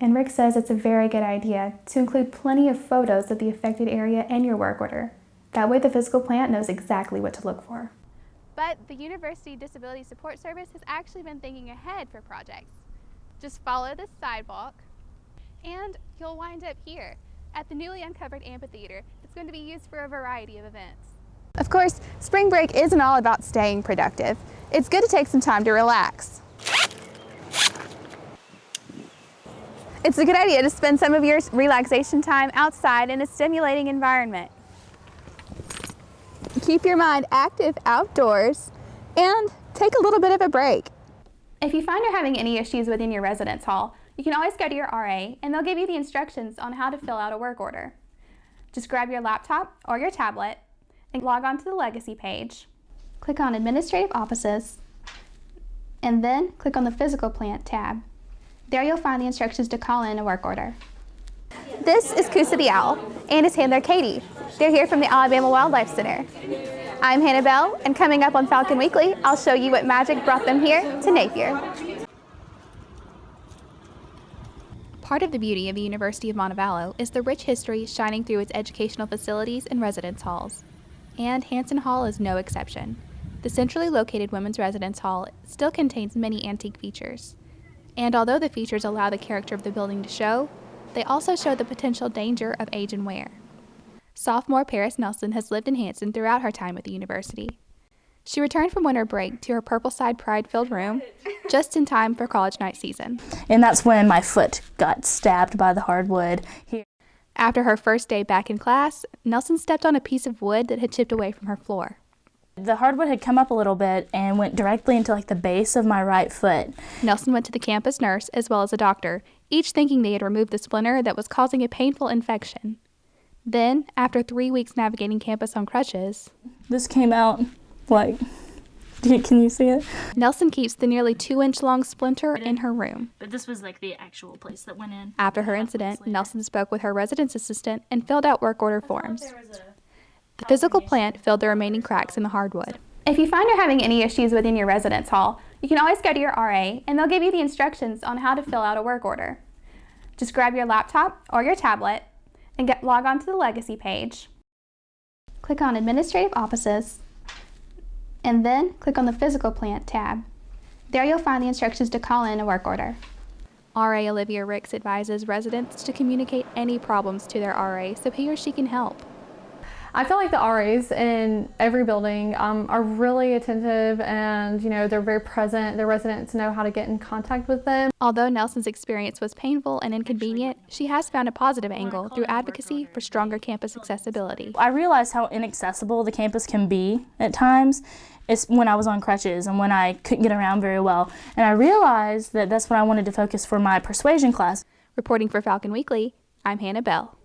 and Rick says it's a very good idea to include plenty of photos of the affected area in your work order. That way the physical plant knows exactly what to look for. But the University Disability Support Service has actually been thinking ahead for projects. Just follow this sidewalk and you'll wind up here at the newly uncovered amphitheater that's going to be used for a variety of events. Of course, spring break isn't all about staying productive. It's good to take some time to relax. It's a good idea to spend some of your relaxation time outside in a stimulating environment. Keep your mind active outdoors and take a little bit of a break. If you find you're having any issues within your residence hall, you can always go to your RA and they'll give you the instructions on how to fill out a work order. Just grab your laptop or your tablet and log on to the Legacy page. Click on Administrative Offices and then click on the Physical Plant tab. There you'll find the instructions to call in a work order. This is Kusa the Owl and his handler Katie. They're here from the Alabama Wildlife Center. I'm Hannah Bell, and coming up on Falcon Weekly, I'll show you what magic brought them here to Napier. Part of the beauty of the University of Montevallo is the rich history shining through its educational facilities and residence halls. And Hanson Hall is no exception. The centrally located women's residence hall still contains many antique features. And although the features allow the character of the building to show, they also show the potential danger of age and wear. Sophomore Paris Nelson has lived in Hanson throughout her time at the university. She returned from winter break to her Purple-Side Pride-filled room just in time for college night season. And that's when my foot got stabbed by the hardwood. After her first day back in class, Nelson stepped on a piece of wood that had chipped away from her floor. The hardwood had come up a little bit and went directly into the base of my right foot. Nelson went to the campus nurse as well as a doctor, each thinking they had removed the splinter that was causing a painful infection. Then, after 3 weeks navigating campus on crutches, this came out can you see it? Nelson keeps the nearly 2-inch long splinter in her room. But this was the actual place that went in. After her incident, Nelson spoke with her residence assistant and filled out work order forms. The physical plant filled the remaining cracks in the hardwood. If you find you're having any issues within your residence hall, you can always go to your RA and they'll give you the instructions on how to fill out a work order. Just grab your laptop or your tablet and log on to the Legacy page. Click on Administrative Offices and then click on the Physical Plant tab. There you'll find the instructions to call in a work order. RA Olivia Ricks advises residents to communicate any problems to their RA so he or she can help. I feel like the RAs in every building are really attentive and, they're very present. The residents know how to get in contact with them. Although Nelson's experience was painful and inconvenient, she has found a positive angle through advocacy for stronger campus accessibility. I realized how inaccessible the campus can be at times. It's when I was on crutches and when I couldn't get around very well. And I realized that that's what I wanted to focus for my persuasion class. Reporting for Falcon Weekly, I'm Hannah Bell.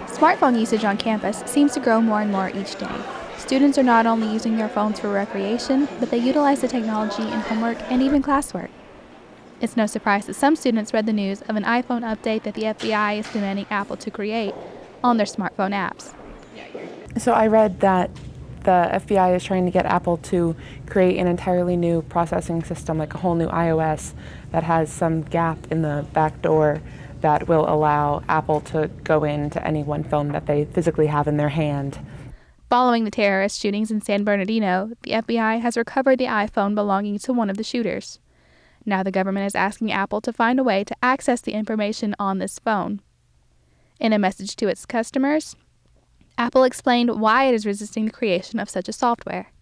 Smartphone usage on campus seems to grow more and more each day. Students are not only using their phones for recreation, but they utilize the technology in homework and even classwork. It's no surprise that some students read the news of an iPhone update that the FBI is demanding Apple to create on their smartphone apps. So I read that the FBI is trying to get Apple to create an entirely new processing system, like a whole new iOS that has some gap in the back door that will allow Apple to go into any one phone that they physically have in their hand. Following the terrorist shootings in San Bernardino, the FBI has recovered the iPhone belonging to one of the shooters. Now the government is asking Apple to find a way to access the information on this phone. In a message to its customers, Apple explained why it is resisting the creation of such a software.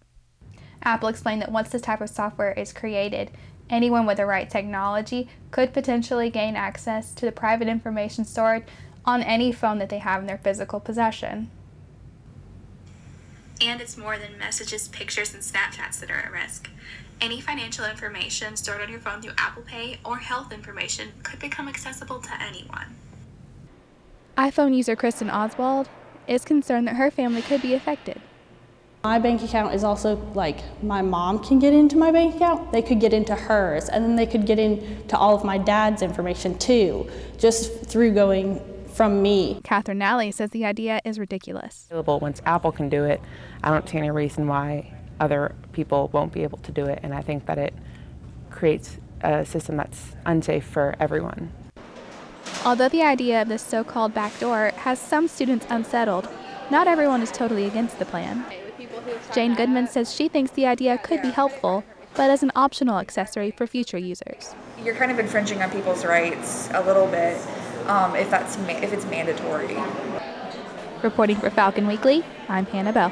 Apple explained that once this type of software is created, anyone with the right technology could potentially gain access to the private information stored on any phone that they have in their physical possession. And it's more than messages, pictures, and Snapchats that are at risk. Any financial information stored on your phone through Apple Pay or health information could become accessible to anyone. iPhone user Kristen Oswald is concerned that her family could be affected. My bank account is also my mom can get into my bank account, they could get into hers, and then they could get into all of my dad's information too, just through going from me. Catherine Nally says the idea is ridiculous. Once Apple can do it, I don't see any reason why other people won't be able to do it, and I think that it creates a system that's unsafe for everyone. Although the idea of this so-called back door has some students unsettled, not everyone is totally against the plan. Jane Goodman says she thinks the idea could be helpful, but as an optional accessory for future users. You're kind of infringing on people's rights a little bit if it's mandatory. Reporting for Falcon Weekly, I'm Hannah Bell.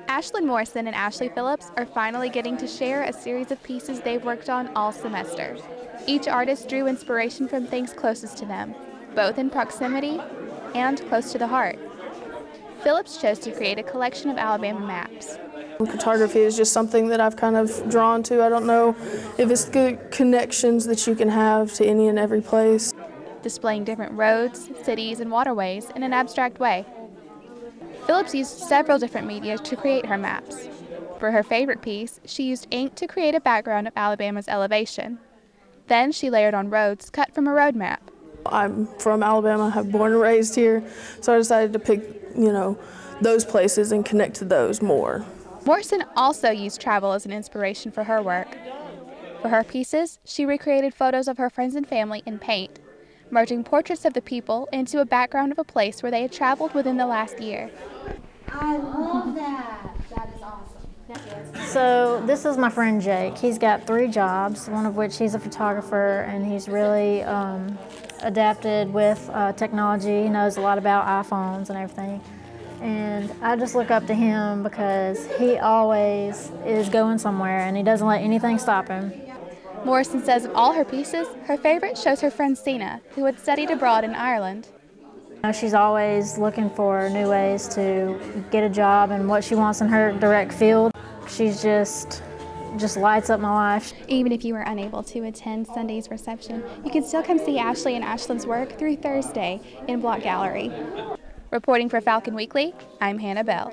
Ashlyn Morrison and Ashley Phillips are finally getting to share a series of pieces they've worked on all semester. Each artist drew inspiration from things closest to them, both in proximity and close to the heart. Phillips chose to create a collection of Alabama maps. Cartography is just something that I've kind of drawn to. I don't know if it's the connections that you can have to any and every place. Displaying different roads, cities, and waterways in an abstract way. Phillips used several different media to create her maps. For her favorite piece, she used ink to create a background of Alabama's elevation. Then she layered on roads cut from a road map. I'm from Alabama, I'm born and raised here, so I decided to pick, those places and connect to those more. Morrison also used travel as an inspiration for her work. For her pieces, she recreated photos of her friends and family in paint, merging portraits of the people into a background of a place where they had traveled within the last year. I love that. That is awesome. So this is my friend Jake. He's got 3 jobs, one of which he's a photographer, and he's really adapted with technology. He knows a lot about iPhones and everything. And I just look up to him because he always is going somewhere and he doesn't let anything stop him. Morrison says of all her pieces, her favorite shows her friend Sina, who had studied abroad in Ireland. She's always looking for new ways to get a job and what she wants in her direct field. She's just lights up my life. Even if you were unable to attend Sunday's reception, you can still come see Ashley and Ashlyn's work through Thursday in Block Gallery. Reporting for Falcon Weekly, I'm Hannah Bell.